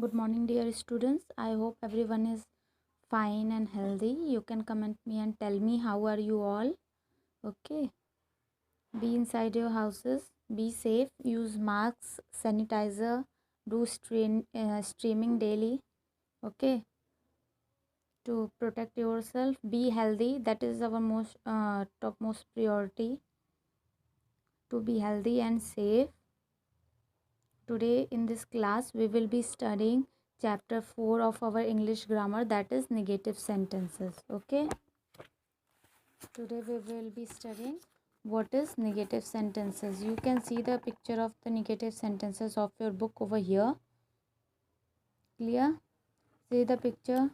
Good morning, dear students. I hope everyone is fine and healthy. You can comment me and tell me how are you all. Okay. Be inside your houses. Be safe. Use masks, sanitizer. Do streaming daily. Okay. To protect yourself. Be healthy. That is our topmost priority. To be healthy and safe. Today in this class we will be studying chapter 4 of our English grammar, that is negative sentences. Okay, today we will be studying what is negative sentences. You can see the picture of the negative sentences of your book over here. Clear? See the picture.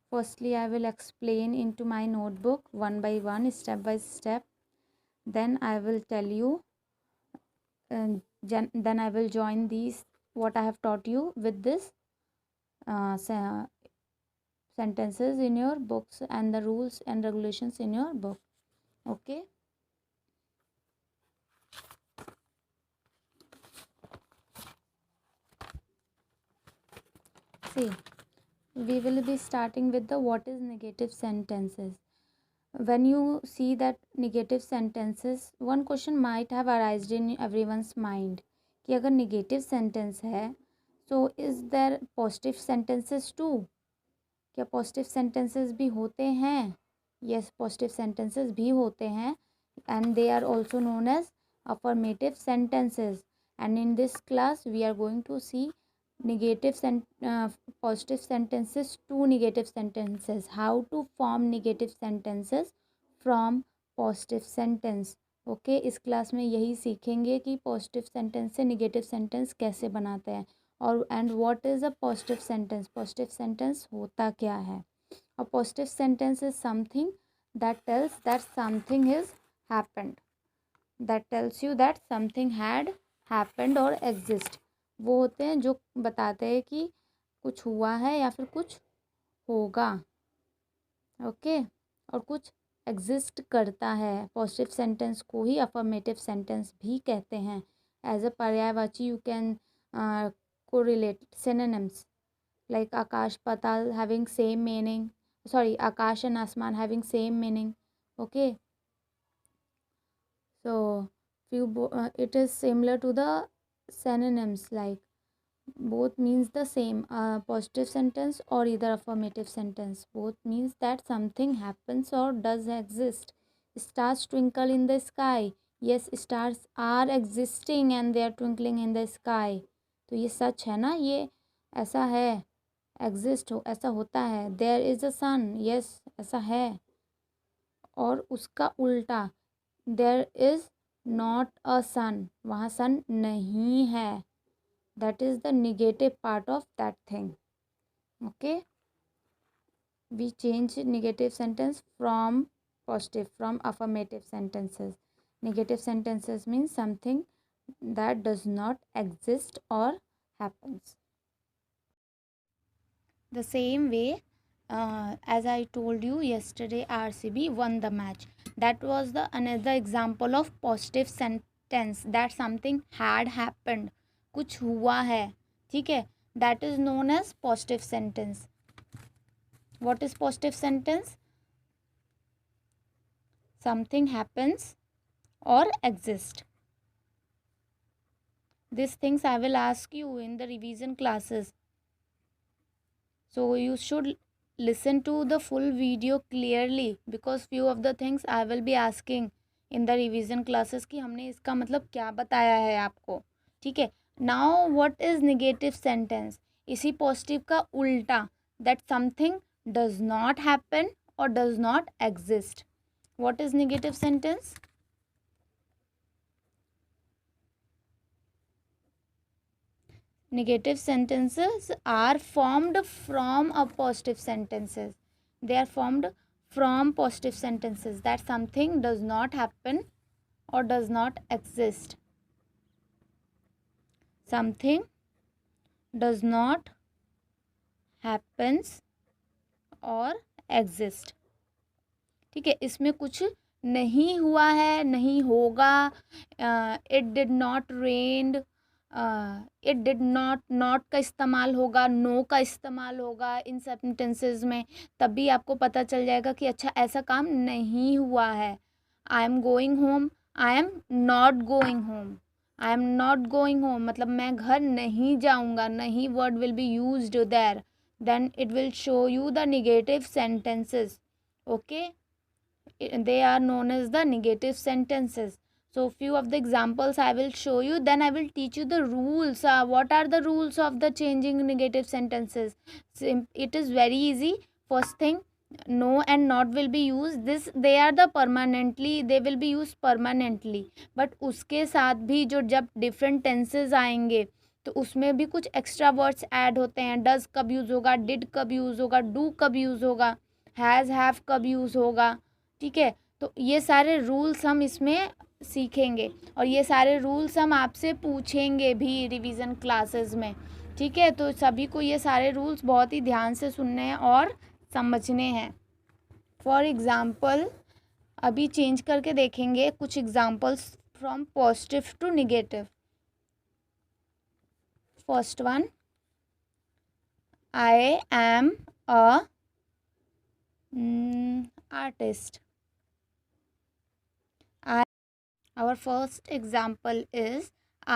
Firstly, I will explain into my notebook one by one, step by step. Then I will tell you, and then I will join these what I have taught you with this sentences in your books and the rules and regulations in your book. Okay, see, we will be starting with the what is negative sentences. When you see that negative sentences, one question might have arisen in everyone's mind कि अगर negative sentence है so is there positive sentences too? क्या positive sentences भी होते हैं? Yes, positive sentences भी होते हैं and they are also known as affirmative sentences. And in this class we are going to see positive sentences to negative sentences, how to form negative sentences from positive sentence. Okay इस class में यही सीखेंगे कि positive sentence से negative sentence कैसे बनाते हैं और and what is a positive sentence. Positive sentence होता क्या है? A positive sentence is something that tells that something is happened, that tells you that something had happened or exist. वो होते हैं जो बताते हैं कि कुछ हुआ है या फिर कुछ होगा. ओके और कुछ एग्जिस्ट करता है. पॉजिटिव सेंटेंस को ही अफर्मेटिव सेंटेंस भी कहते हैं. एज अ पर्यायवाची you can correlate synonyms like आकाश पाताल having same meaning. Sorry, Akash and Asman having same meaning. Okay, so it is similar to the synonyms, like both means the same. Positive sentence or either affirmative sentence, both means that something happens or does exist. Stars twinkle in the sky. Yes, stars are existing and they are twinkling in the sky. तो ये सच है ना, ये ऐसा है. Exist हो, ऐसा होता है. There is a sun. Yes, ऐसा है. और उसका उल्टा, there is not a sun, वहाँ सन नहीं है. That is the negative part of that thing. Okay, we change negative sentence from positive, from affirmative sentences. Negative sentences means something that does not exist और happens. The same way, as I told you yesterday, RCB won the match. That was the another example of positive sentence, that something had happened. कुछ हुआ है, ठीक है. That is known as positive sentence. What is positive sentence? Something happens or exist. These things I will ask you in the revision classes. So you should listen to the full video clearly, because few of the things I will be asking in the revision classes कि हमने इसका मतलब क्या बताया है आपको. ठीक है. Now what is negative sentence? इसी positive का उल्टा, that something does not happen or does not exist. What is negative sentence? Negative sentences are formed from a positive sentences. They are formed from positive sentences, that something does not happen or does not exist. Something does not happens or exist. ठीक है, इसमें कुछ नहीं हुआ है, नहीं होगा. It did not rained. It did not का इस्तेमाल होगा, नो का इस्तेमाल होगा इन सेंटेंसेस में, तभी आपको पता चल जाएगा कि अच्छा ऐसा काम नहीं हुआ है. I am going home, I am not going home. I am not going home मतलब मैं घर नहीं जाऊंगा, नहीं word will be used there. Then it will show you the negative sentences. Okay, they are known as the negative sentences. So few of the examples I will show you, then I will teach you the rules. What are the rules of the changing negative sentences? It is very easy. First thing, no and not will be used. This they are the permanently, they will be used permanently. But उसके साथ भी जो जब different tenses आएंगे तो उसमें भी कुछ एक्स्ट्रा वर्ड्स ऐड होते हैं. डज कब यूज़ होगा, डिड कब यूज़ होगा, डू कब यूज़ होगा, हैज़ हैव कब यूज़ होगा. ठीक है, तो ये सारे रूल्स हम इसमें सीखेंगे और ये सारे रूल्स हम आपसे पूछेंगे भी रिवीजन क्लासेस में. ठीक है, तो सभी को ये सारे रूल्स बहुत ही ध्यान से सुनने हैं और समझने हैं. फॉर एग्ज़ाम्पल अभी चेंज करके देखेंगे कुछ examples from positive to negative. First one, I am a artist. Our first example is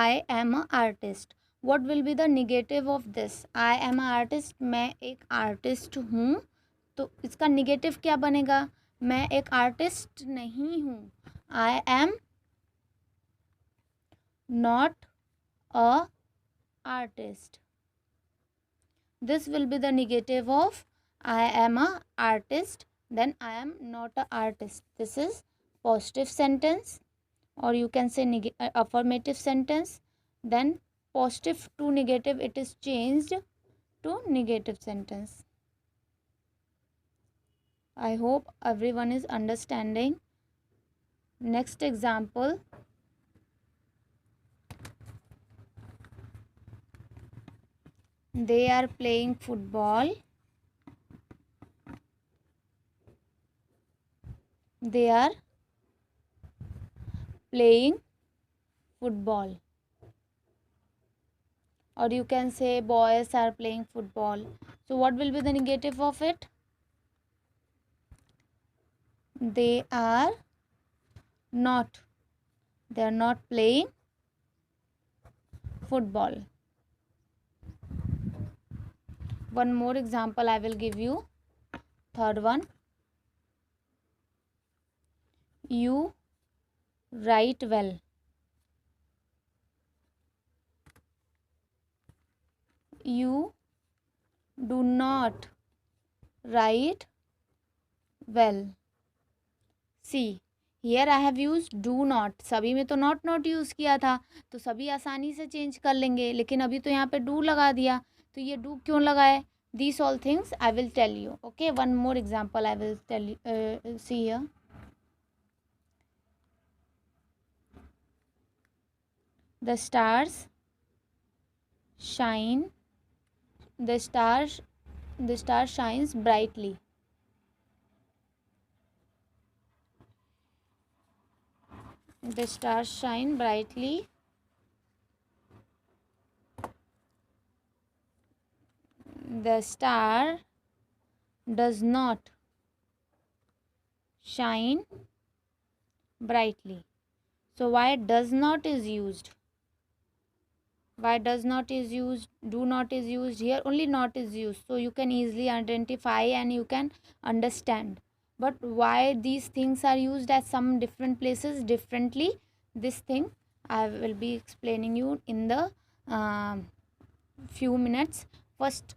I am a artist. What will be the negative of this? I am a artist. मैं एक artist हूँ. तो इसका negative क्या बनेगा? मैं एक artist नहीं हूँ. I am not a artist. This will be the negative of I am a artist. Then I am not a artist. This is positive sentence. Or you can say affirmative sentence. Then positive to negative, it is changed to negative sentence. I hope everyone is understanding. Next example, they are playing football. They are playing football. Or you can say boys are playing football. So what will be the negative of it? They are not playing football. One more example I will give you. Third one, you write well. You do not write well. See, here I have used do not. सभी में तो not use किया था तो सभी आसानी से change कर लेंगे, लेकिन अभी तो यहाँ पे do लगा दिया. तो ये do क्यों लगाए? These all things I will tell you. Okay, one more example I will tell you. See here. The stars shine. The star shines brightly. The stars shine brightly. The star does not shine brightly. So why does not is used? Why does not is used? Do not is used. Here only not is used. So you can easily identify and you can understand. But why these things are used at some different places differently, this thing I will be explaining you in the few minutes. First,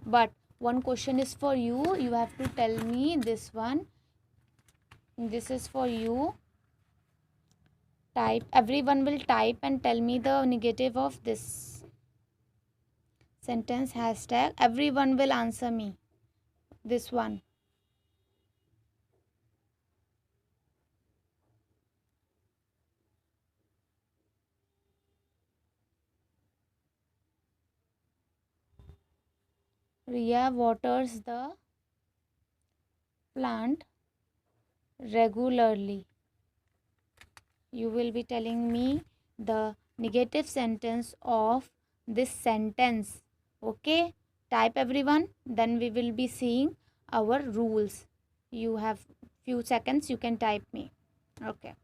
but one question is for you. You have to tell me this one. This is for you. Type. Everyone will type and tell me the negative of this sentence. Hashtag. Everyone will answer me. This one. Riya waters the plant regularly. You will be telling me the negative sentence of this sentence. Okay, type everyone, then we will be seeing our rules. You have few seconds, you can type me. Okay.